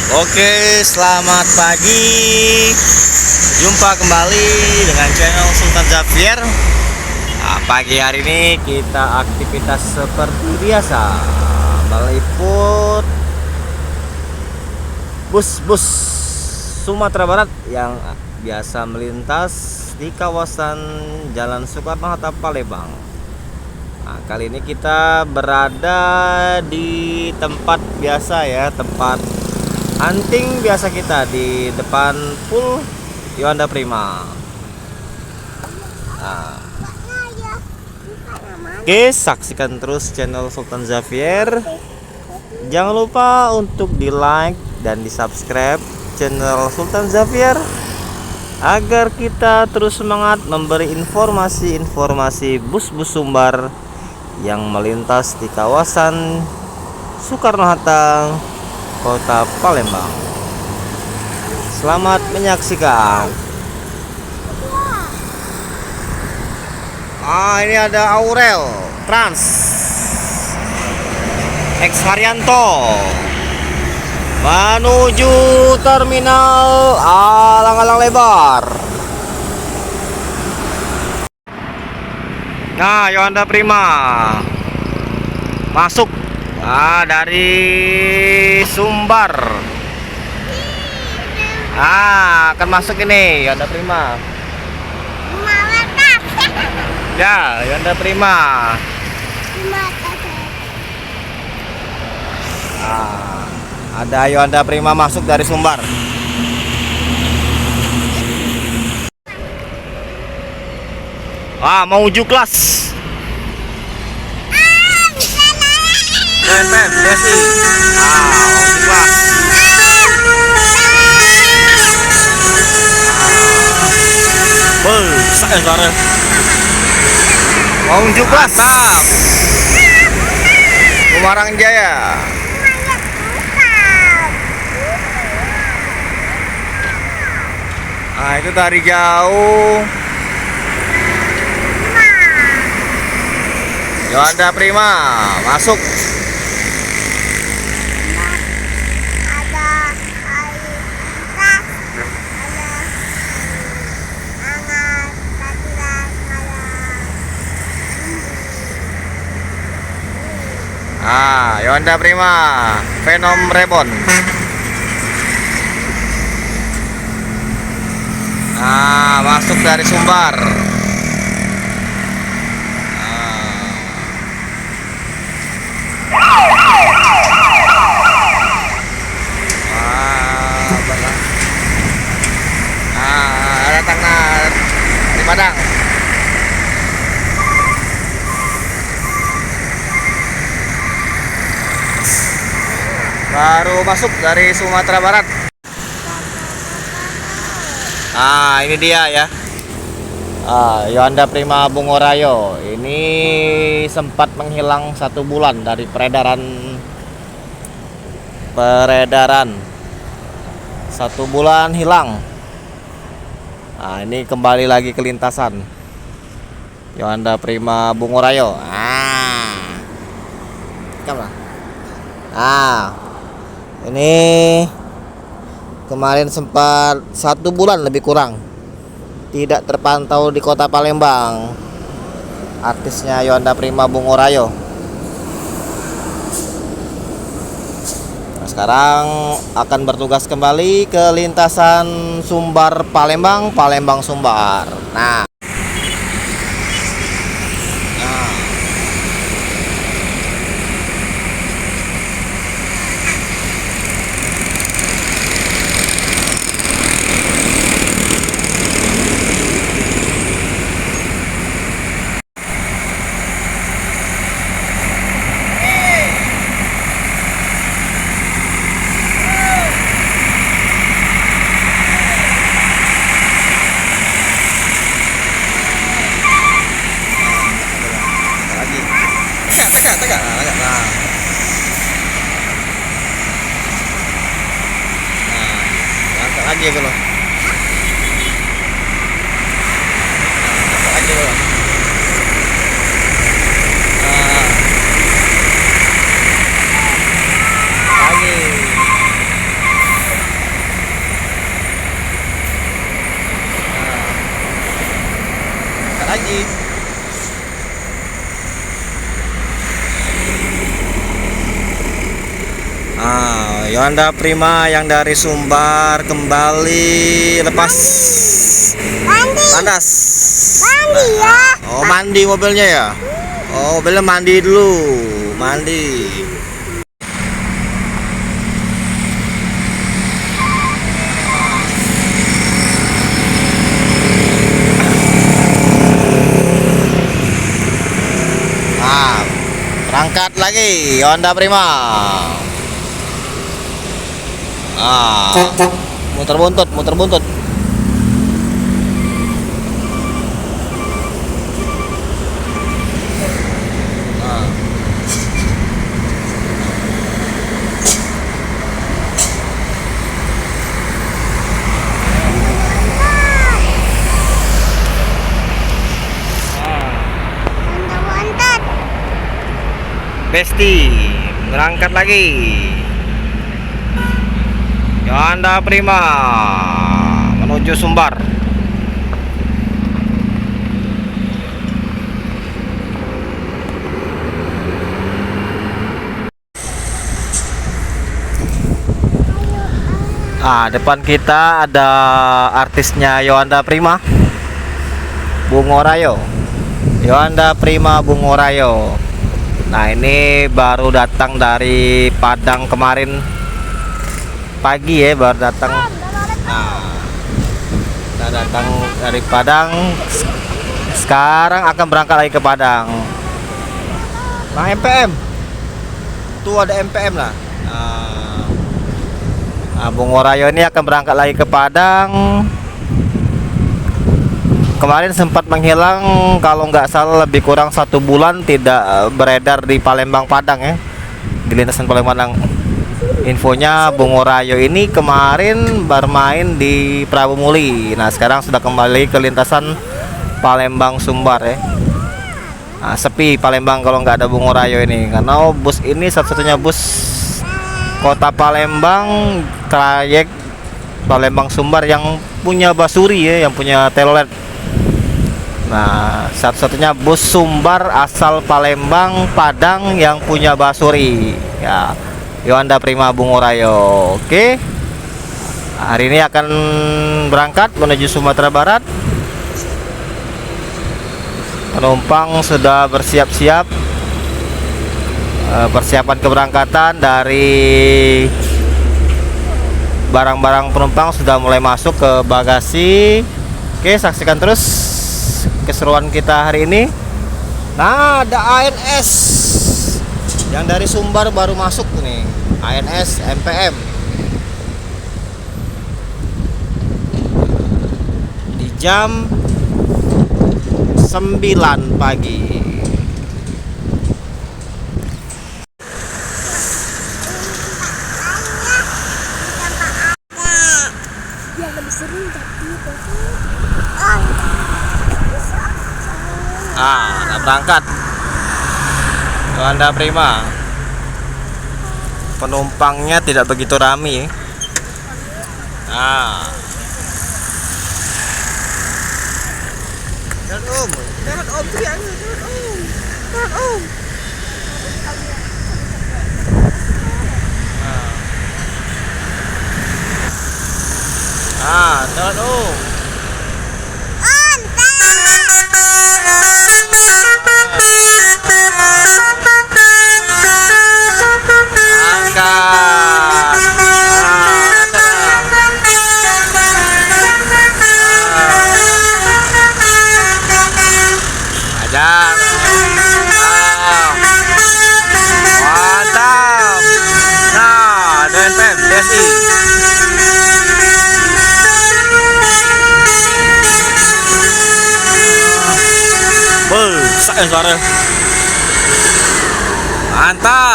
Oke, selamat pagi. Jumpa kembali dengan channel Sultan Xavier. Pagi hari ini kita aktivitas seperti biasa, meliput bus-bus Sumatera Barat yang biasa melintas di kawasan Jalan Soekarno-Hatta Palembang. Kali ini kita berada di tempat biasa ya, tempat hunting biasa kita di depan pool Yohanda Prima. Oke, saksikan terus channel Sultan Xavier. Jangan lupa untuk di like dan di subscribe channel Sultan Xavier agar kita terus semangat memberi informasi-informasi bus-bus sumbar yang melintas di kawasan Soekarno-Hatta, Kota Palembang. Selamat menyaksikan. Ini ada Aurel Trans X Haryanto menuju terminal alang-alang lebar. Nah, Yohanda Prima masuk dari Sumbar. Akan masuk ini Yohanda Prima. Ya, Yohanda Prima. Ada Yohanda Prima masuk dari Sumbar. Mau ujuk kelas. PEN BSI. Ujuk kelas. Suara. Mau ujuk kelas. Kumarang Jaya. Itu dari jauh. Yohanda Prima masuk. Yohanda Prima Venom Reborn. Masuk dari Sumbar. Datang di Padang. Baru masuk dari Sumatera Barat. Ini dia ya. Yohanda Prima Bungorayo. Ini sempat menghilang 1 bulan dari peredaran. 1 bulan hilang. Ini kembali lagi ke lintasan. Yohanda Prima Bungorayo. Ini kemarin sempat 1 bulan lebih kurang tidak terpantau di Kota Palembang. Artisnya Yohanda Prima Bungorayo. Sekarang akan bertugas kembali ke lintasan Sumbar Palembang, Palembang Sumbar. Tegak. Angkat lagi ya kalau. Angkat lagi kalau. Lagi. Yonda Prima yang dari Sumbar kembali lepas landas. Mandi ya. Oh, mandi mobilnya ya. Oh, mobilnya mandi dulu. Mandi. Berangkat lagi Honda Prima. Muter buntut, muter buntut. Besti berangkat lagi Yonda Prima menuju Sumbar. Depan kita ada artisnya Yonda Prima, Bungorayo. Yonda Prima Bungorayo. Nah, ini baru datang dari Padang kemarin pagi ya, baru datang. Kita datang dari Padang, sekarang akan berangkat lagi ke Padang. Nah, MPM tuh ada MPM lah. Bungorayo ini akan berangkat lagi ke Padang. Kemarin sempat menghilang, kalau nggak salah lebih kurang 1 bulan tidak beredar di Palembang Padang ya, di lintasan Palembang Padang. Infonya Bungorayo ini kemarin bermain di Prabu Muli. Nah, sekarang sudah kembali ke lintasan Palembang Sumbar ya. Sepi Palembang kalau nggak ada Bungorayo ini, karena bus ini satu-satunya bus kota Palembang trayek Palembang Sumbar yang punya basuri ya, yang punya telolet. Nah, satu-satunya bus Sumbar asal Palembang Padang yang punya basuri ya, Yonda Prima Bungorayo. Oke, hari ini akan berangkat menuju Sumatera Barat. Penumpang sudah bersiap-siap, persiapan keberangkatan dari barang-barang penumpang sudah mulai masuk ke bagasi. Oke, saksikan terus keseruan kita hari ini. Nah, ada ANS yang dari Sumbar baru masuk nih, ANS MPM di jam 9 pagi. Nah, berangkat Yonda Prima. Penumpangnya tidak begitu ramai. Jalan Om, jalan Om, jalan Om, jalan Om. Jalan Om. Mantap. Nah, DNPM DSI. Sakit suara. Mantap.